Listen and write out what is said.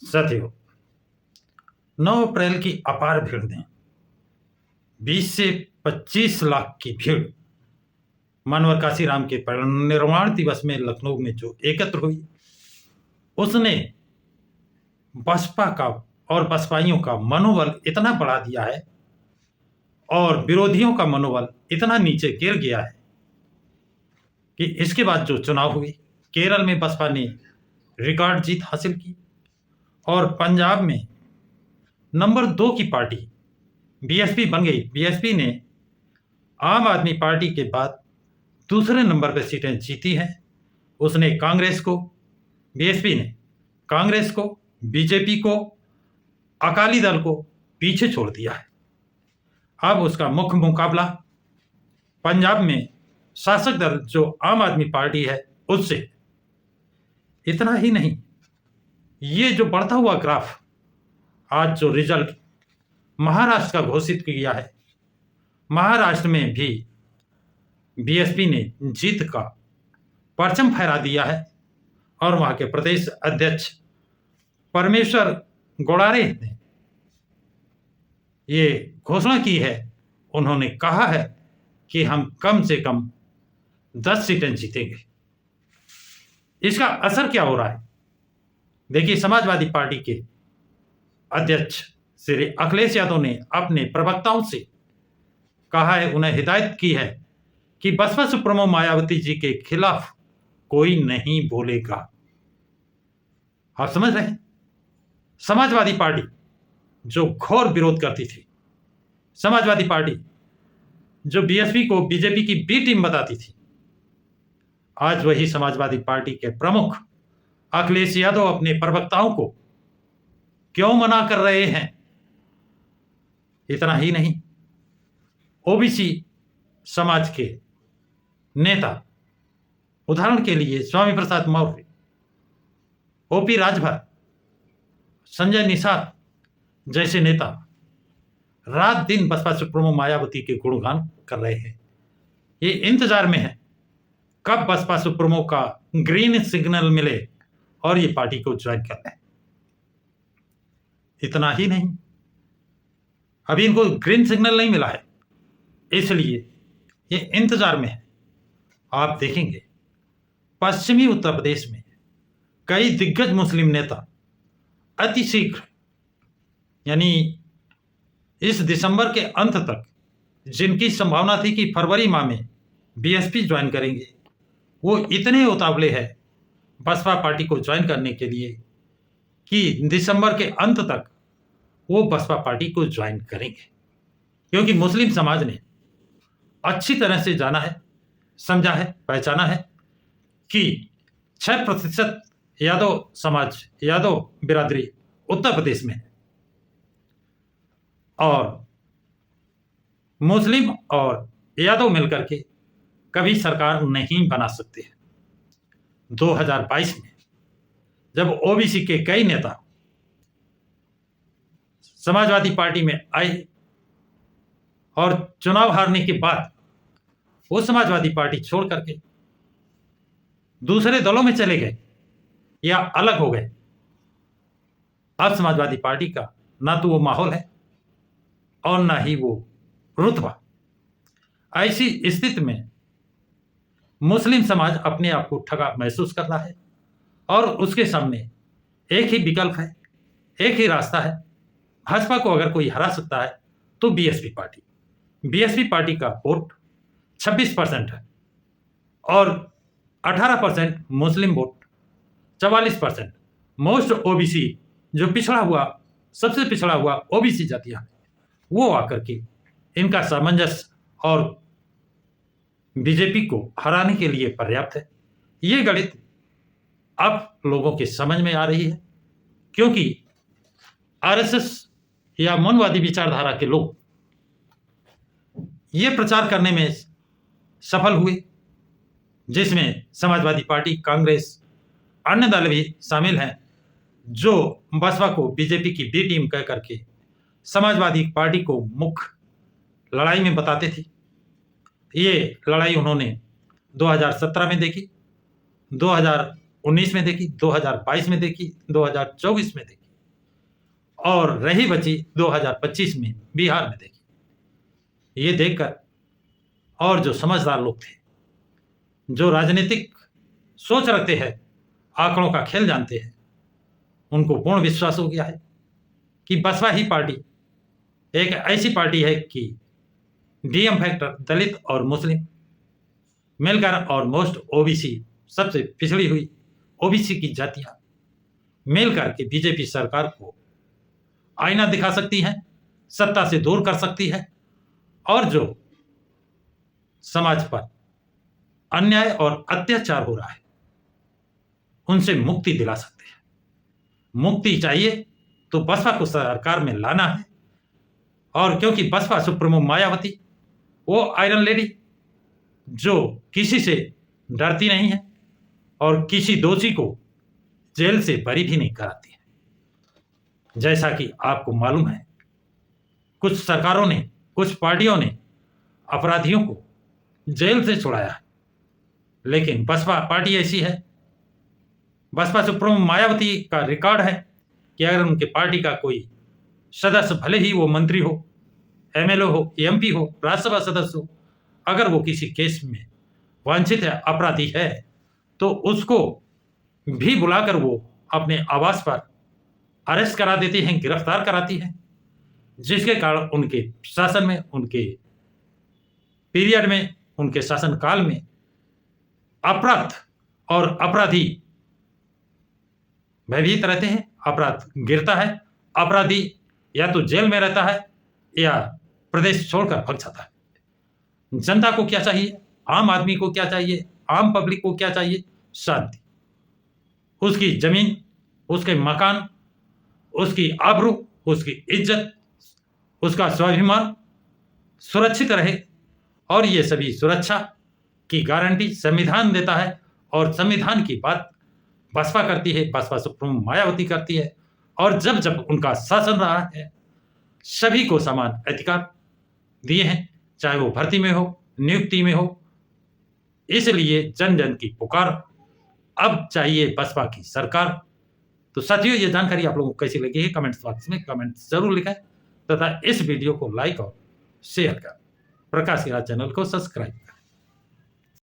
साथियों, 9 अप्रैल की अपार भीड़ ने 20 से 25 लाख की भीड़ मानवर काशीराम के परिनिर्वाण दिवस में लखनऊ में जो एकत्र हुई, उसने बसपा का और बसपाइयों का मनोबल इतना बढ़ा दिया है और विरोधियों का मनोबल इतना नीचे गिर गया है कि इसके बाद जो चुनाव हुए, केरल में बसपा ने रिकॉर्ड जीत हासिल की और पंजाब में नंबर 2 की पार्टी बीएसपी बन गई। बीएसपी ने आम आदमी पार्टी के बाद दूसरे नंबर पर सीटें जीती हैं। उसने कांग्रेस को, बीएसपी ने कांग्रेस को, बीजेपी को, अकाली दल को पीछे छोड़ दिया है। अब उसका मुख्य मुकाबला पंजाब में शासक दल जो आम आदमी पार्टी है उससे। इतना ही नहीं, ये जो बढ़ता हुआ ग्राफ, आज जो रिजल्ट महाराष्ट्र का घोषित किया है, महाराष्ट्र में भी बीएसपी ने जीत का परचम फहरा दिया है और वहां के प्रदेश अध्यक्ष परमेश्वर गोड़ारे ने ये घोषणा की है। उन्होंने कहा है कि हम कम से कम 10 सीटें जीतेंगे। इसका असर क्या हो रहा है? देखिए, समाजवादी पार्टी के अध्यक्ष श्री अखिलेश यादव ने अपने प्रवक्ताओं से कहा है, उन्हें हिदायत की है कि बसपा सुप्रीमो मायावती जी के खिलाफ कोई नहीं बोलेगा। आप समझ रहे हैं? समाजवादी पार्टी जो घोर विरोध करती थी, समाजवादी पार्टी जो बीएसपी को बीजेपी की बी टीम बताती थी, आज वही समाजवादी पार्टी के प्रमुख अखिलेश यादव अपने प्रवक्ताओं को क्यों मना कर रहे हैं? इतना ही नहीं, ओबीसी समाज के नेता, उदाहरण के लिए स्वामी प्रसाद मौर्य, ओपी राजभर, संजय निषाद जैसे नेता रात दिन बसपा सुप्रीमो मायावती के गुणगान कर रहे हैं। ये इंतजार में है कब बसपा सुप्रीमो का ग्रीन सिग्नल मिले और ये पार्टी को ज्वाइन कर लें। इतना ही नहीं, अभी इनको ग्रीन सिग्नल नहीं मिला है, इसलिए ये इंतजार में है। आप देखेंगे पश्चिमी उत्तर प्रदेश में कई दिग्गज मुस्लिम नेता अतिशीघ्र, यानी इस दिसंबर के अंत तक, जिनकी संभावना थी कि फरवरी माह में बीएसपी ज्वाइन करेंगे, वो इतने उतावले हैं बसपा पार्टी को ज्वाइन करने के लिए कि दिसंबर के अंत तक वो बसपा पार्टी को ज्वाइन करेंगे। क्योंकि मुस्लिम समाज ने अच्छी तरह से जाना है, समझा है, पहचाना है कि 6% यादव समाज, यादव बिरादरी उत्तर प्रदेश में है और मुस्लिम और यादव मिलकर के कभी सरकार नहीं बना सकते। 2022 में जब ओबीसी के कई नेता समाजवादी पार्टी में आए और चुनाव हारने के बाद वो समाजवादी पार्टी छोड़ करके दूसरे दलों में चले गए या अलग हो गए, अब समाजवादी पार्टी का ना तो वो माहौल है और ना ही वो रुतबा। ऐसी स्थिति में मुस्लिम समाज अपने आप को ठगा महसूस कर रहा है और उसके सामने एक ही विकल्प है, एक ही रास्ता है। भाजपा को अगर कोई हरा सकता है तो बीएसपी पार्टी। बीएसपी पार्टी का वोट 26% है और 18% मुस्लिम वोट, 44% मोस्ट ओबीसी, जो पिछड़ा हुआ, सबसे पिछड़ा हुआ ओबीसी जातियां, वो आकर के इनका सामंजस्य और बीजेपी को हराने के लिए पर्याप्त है। ये गणित अब लोगों के समझ में आ रही है, क्योंकि आरएसएस या मनवादी विचारधारा के लोग ये प्रचार करने में सफल हुए, जिसमें समाजवादी पार्टी, कांग्रेस, अन्य दल भी शामिल हैं, जो बसपा को बीजेपी की बी टीम कह करके समाजवादी पार्टी को मुख्य लड़ाई में बताते थे। ये लड़ाई उन्होंने 2017 में देखी, 2019 में देखी, 2022 में देखी, 2024 में देखी। और रही बची 2025 में बिहार में देखी। ये देखकर और जो समझदार लोग थे, जो राजनीतिक सोच रखते हैं, आंकड़ों का खेल जानते हैं, उनको पूर्ण विश्वास हो गया है कि बसपा ही पार्टी एक ऐसी पार्टी है कि डीएम फैक्टर दलित और मुस्लिम मिलकर और मोस्ट ओबीसी सबसे पिछड़ी हुई ओबीसी की जातियां मिलकर के बीजेपी सरकार को आईना दिखा सकती हैं, सत्ता से दूर कर सकती है और जो समाज पर अन्याय और अत्याचार हो रहा है उनसे मुक्ति दिला सकते हैं। मुक्ति चाहिए तो बसपा को सरकार में लाना है। और क्योंकि बसपा सुप्रीमो मायावती वो आयरन लेडी जो किसी से डरती नहीं है और किसी दोषी को जेल से बरी भी नहीं कराती है। जैसा कि आपको मालूम है, कुछ सरकारों ने, कुछ पार्टियों ने अपराधियों को जेल से छुड़ाया है, लेकिन बसपा पार्टी ऐसी है, बसपा सुप्रीमो मायावती का रिकॉर्ड है कि अगर उनके पार्टी का कोई सदस्य, भले ही वो मंत्री हो, एमएलए हो, एमपी हो, राज्यसभा सदस्य हो, अगर वो किसी केस में वांछित है, अपराधी है, तो उसको भी बुलाकर वो अपने आवास पर अरेस्ट करा देती हैं, गिरफ्तार कराती है, जिसके कारण उनके शासन में, उनके पीरियड में, उनके शासनकाल में अपराध और अपराधी भयभीत रहते हैं, अपराध गिरता है, अपराधी या तो जेल में रहता है या प्रदेश छोड़कर भाग जाता है। जनता को क्या चाहिए, आम आदमी को क्या चाहिए, आम पब्लिक को क्या चाहिए? शांति। उसकी जमीन, उसके मकान, उसकी आबरू, उसकी इज्जत, उसका स्वाभिमान सुरक्षित रहे। और ये सभी सुरक्षा की गारंटी संविधान देता है और संविधान की बात बसपा करती है, बसपा सुप्रीमो मायावती करती है। और जब जब उनका शासन रहा है, सभी को समान अधिकार दिए हैं, चाहे वो भर्ती में हो, नियुक्ति में हो। इसलिए जन जन की पुकार, अब चाहिए बसपा की सरकार। तो साथियों, ये जानकारी आप लोगों को कैसी लगी है कमेंट्स बॉक्स में कमेंट जरूर लिखें तथा इस वीडियो को लाइक और शेयर कर प्रकाश हिराज चैनल को सब्सक्राइब करें।